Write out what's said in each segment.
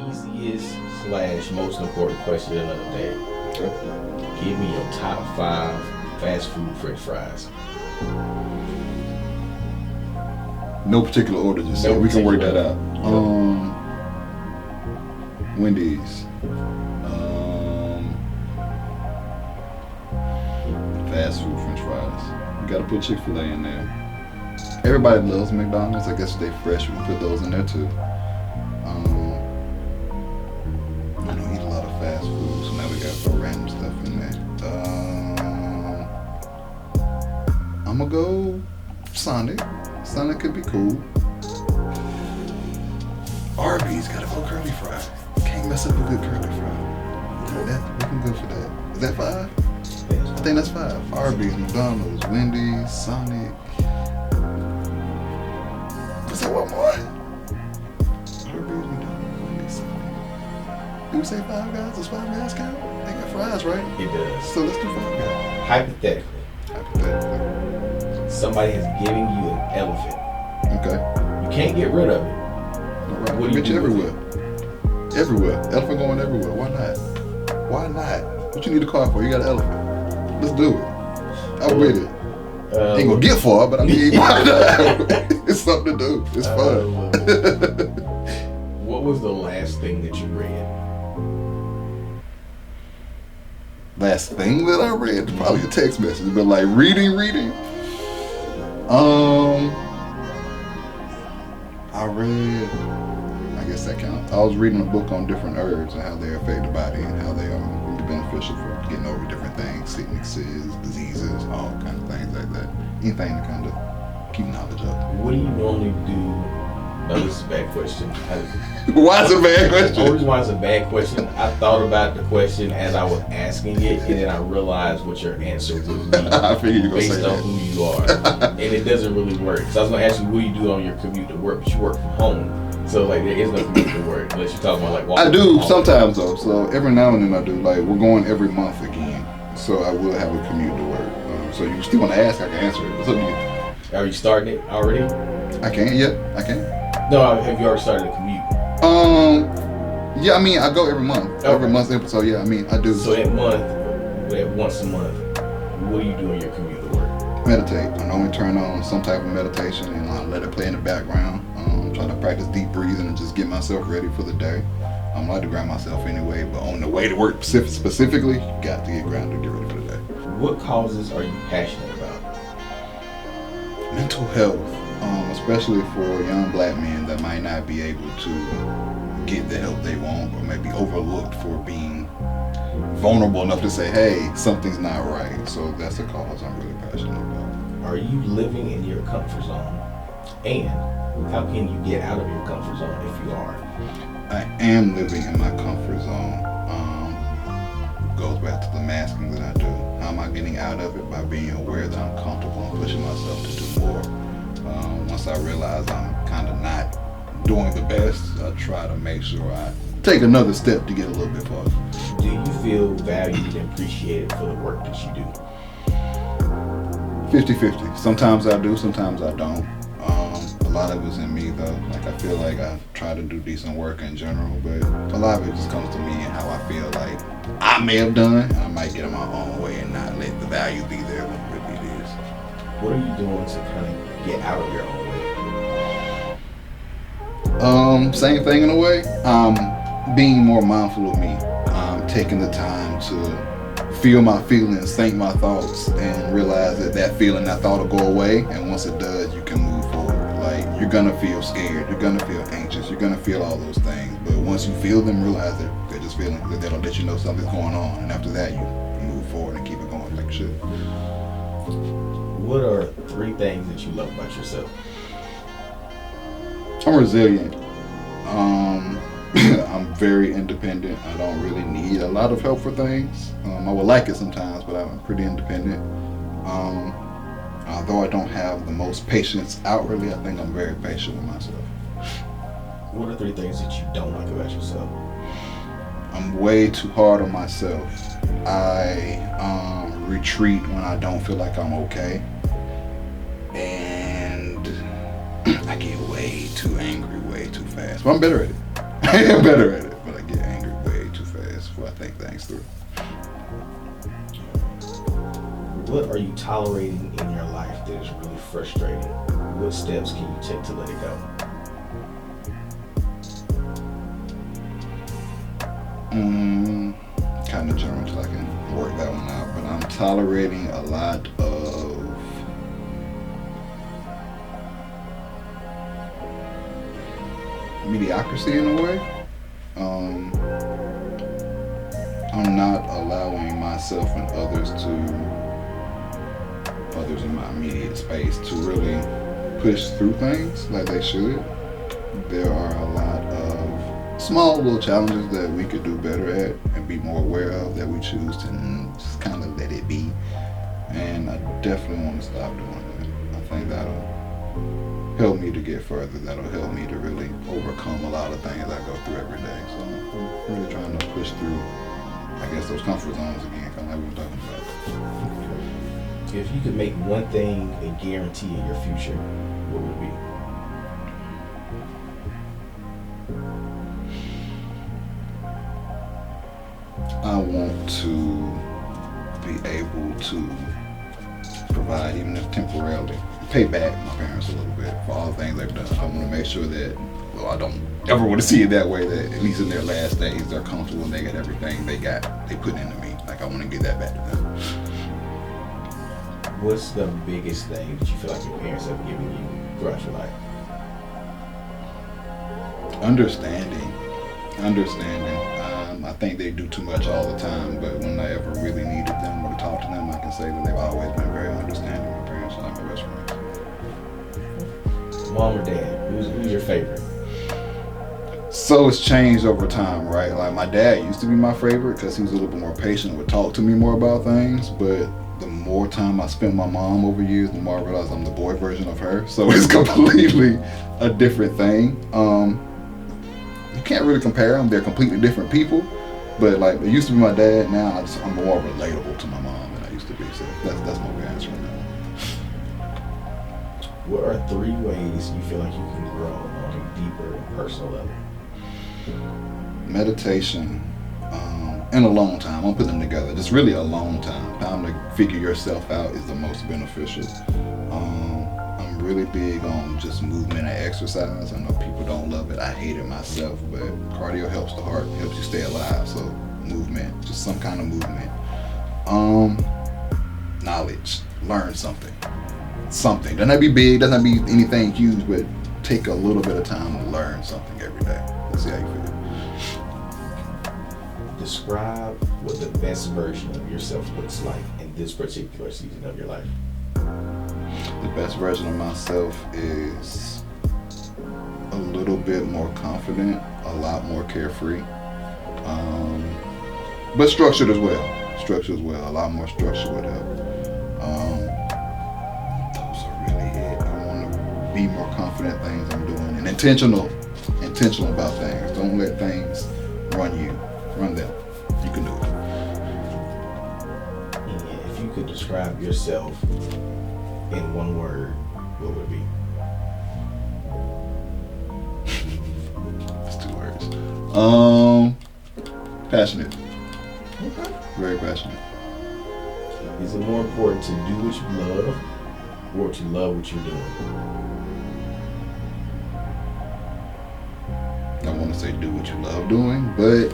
easiest / most important question of the day. Okay. Give me your top 5 fast food French fries. No particular order, just say we can work that out. Wendy's. Fast food French fries. You gotta put Chick-fil-A in there. Everybody loves McDonald's. I guess if they fresh, we can put those in there too. I don't eat a lot of fast food, so now we gotta put random stuff in there. I'm gonna go Sonic. Sonic could be cool. Arby's gotta go curly fry. Can't mess up a good curly fry. We can go for that. Is that 5? I think that's 5. Arby's, McDonald's, Wendy's, Sonic. Is that one more? Arby's, McDonald's, Wendy's, Sonic. Did we say 5 guys? Does 5 guys count? They got fries, right? It does. So let's do 5 guys. Hypothetically, somebody has given you an elephant. Okay. You can't get rid of it. All right. What do you do everywhere? Everywhere. Elephant going everywhere. Why not? Why not? What you need a car for? You got an elephant. Let's do it. I'm with it. Ain't gonna get far, but I mean, why not? It's something to do. It's fun. What was the last thing that you read? Last thing that I read, probably a text message, but like reading. I read, I guess that counts. I was reading a book on different herbs and how they affect the body and how they are beneficial for getting over different things, sicknesses, diseases, all kinds of things like that. Anything to kind of keep knowledge up. What do you normally do? No, this is a bad question. Why is it a bad question? The only reason why it's a bad question, I thought about the question as I was asking it, and then I realized what your answer would be I figured you were based say on that. who you are. And it doesn't really work. So I was going to ask you, what do you do on your commute to work? But you work from home. So, like, there is no commute to work unless you're talking about, like, walking I do from home. sometimes, though. So every now and then I do. Like, we're going every month again. So I will have a commute to work. So you still want to ask, I can answer it. What's up to you? Are you starting it already? I can, yeah, I can. No, have you already started the commute? Yeah, I mean, I go every month. Okay. Every month's episode, yeah, I mean, I do. So once a month, what do you do on your commute to work? Meditate. I normally turn on some type of meditation and I let it play in the background. Try to practice deep breathing and just get myself ready for the day. I like to ground myself anyway, but on the way to work specifically, you got to get grounded to get ready for the day. What causes are you passionate about? Mental health, especially for young black men that might not be able to get the help they want or maybe overlooked for being vulnerable enough to say, hey, something's not right. So that's a cause I'm really passionate about. Are you living in your comfort zone? And how can you get out of your comfort zone if you are? I am living in my comfort zone. Goes back to the masking that I do. How am I getting out of it? By being aware that I'm comfortable and pushing myself to do more. Once I realize I'm kind of not doing the best, I try to make sure I take another step to get a little bit farther. Do you feel valued and appreciated for the work that you do? 50-50. Sometimes I do, sometimes I don't. A lot of it's in me though. Like I feel like I try to do decent work in general, but a lot of it just comes to me and how I feel like I may have done, and I might get in my own way and not let the value be there when really it is. What are you doing to kind of get out of your own way? Same thing in a way. Being more mindful of me. Taking the time to feel my feelings, think my thoughts, and realize that feeling, that thought will go away, and once it does, you can move forward. Like, you're gonna feel scared, you're gonna feel anxious, you're gonna feel all those things, but once you feel them, realize that they're just feelings, that they'll let you know something's going on, and after that, you move forward and keep it going like shit. What are 3 things that you love about yourself? I'm resilient. I'm very independent. I don't really need a lot of help for things. I would like it sometimes, but I'm pretty independent. Although I don't have the most patience outwardly, I think I'm very patient with myself. What are 3 things that you don't like about yourself? I'm way too hard on myself. I retreat when I don't feel like I'm okay. And I get way too angry way too fast. But I'm better at it. I am better at it. things through. What are you tolerating in your life that is really frustrating? What steps can you take to let it go? Kind of general until I can work that one out. But I'm tolerating a lot of mediocrity in a way. I'm not allowing myself and others in my immediate space to really push through things like they should. There are a lot of small little challenges that we could do better at and be more aware of that we choose to just kind of let it be. And I definitely want to stop doing that. I think that'll help me to get further. That'll help me to really overcome a lot of things I go through every day. So I'm really trying to push through, I guess, those comfort zones again, kind of like we were talking about. If you could make one thing a guarantee in your future, what would it be? I want to be able to provide, even if temporarily, pay back my parents a little bit for all the things they've done. I want to make sure that, well, I don't ever want to see it that way, that at least in their last days, they're comfortable and they get everything they put into me. Like, I want to give that back to them. What's the biggest thing that you feel like your parents have given you throughout your life? Understanding. I think they do too much all the time, but when I ever really needed them or to talk to them, I can say that they've always been very understanding. My parents are like my best friends. Mom or dad? Who's your favorite? So it's changed over time, right? Like, my dad used to be my favorite because he was a little bit more patient, would talk to me more about things, but the more time I spent with my mom over years, the more I realized I'm the boy version of her. So it's completely a different thing. You can't really compare them. They're completely different people. But like, it used to be my dad. Now I'm more relatable to my mom than I used to be. So that's my way answering that. What are 3 ways you feel like you can grow on a deeper and personal level? Meditation, and alone time. I'm putting them together. Just really alone time. Time to figure yourself out is the most beneficial. I'm really big on just movement and exercise. I know people don't love it. I hate it myself, but cardio helps the heart, helps you stay alive. So movement, just some kind of movement. Knowledge, learn something. Something. Doesn't have to be big, doesn't have to be anything huge, but take a little bit of time to learn something every day. Let's see how you feel. Describe what the best version of yourself looks like in this particular season of your life. The best version of myself is a little bit more confident, a lot more carefree, but structured as well. A lot more structure would help. Those are really it. I want to be more confident in things I'm doing and intentional about things. Don't let things run you. Run them. You can do it. And if you could describe yourself in one word, what would it be? That's 2 words. Passionate. Okay. Very passionate. Is it more important to do what you love or to love what you're doing? I want to say do what you love doing, but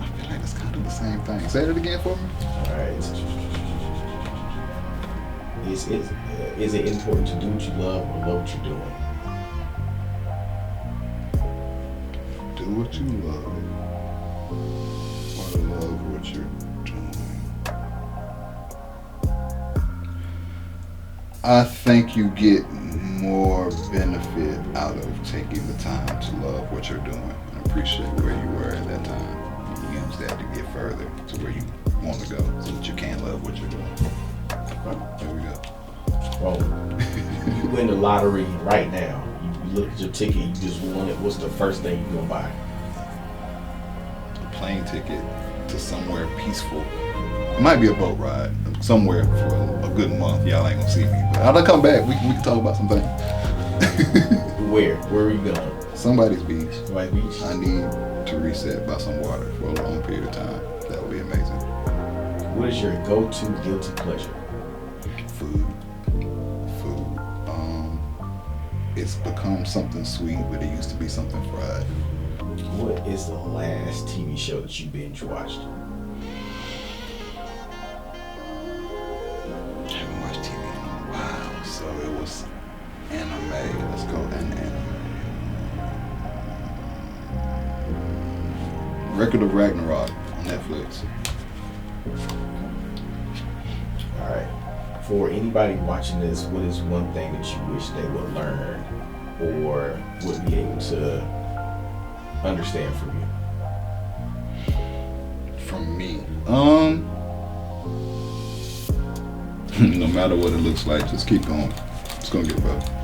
I feel like it's kind of the same thing. Say it again for me. All right. Is it important to do what you love or love what you're doing? Do what you love or love what you're doing. I think you get more benefit out of taking the time to love what you're doing and appreciate where you were at that time. And use that to get further to where you want to go so that you can love what you're doing. There we go. Well, you win the lottery right now. You look at your ticket, you just won it. What's the first thing you're going to buy? A plane ticket to somewhere peaceful. It might be a boat ride somewhere for a good month. Y'all ain't gonna see me, but I'll come back. We can talk about some things. Where are you going? Somebody's beach. White Beach. I need to reset by some water for a long period of time. That would be amazing. What is your go-to guilty pleasure? Food. It's become something sweet, but it used to be something fried. What is the last TV show that you binge watched? I haven't watched TV in a while, so it was anime. Let's go anime. Record of Ragnarok on Netflix. All right. For anybody watching this, what is one thing that you wish they would learn or would be able to understand from you? From me. No matter what it looks like, just keep going. It's gonna get better.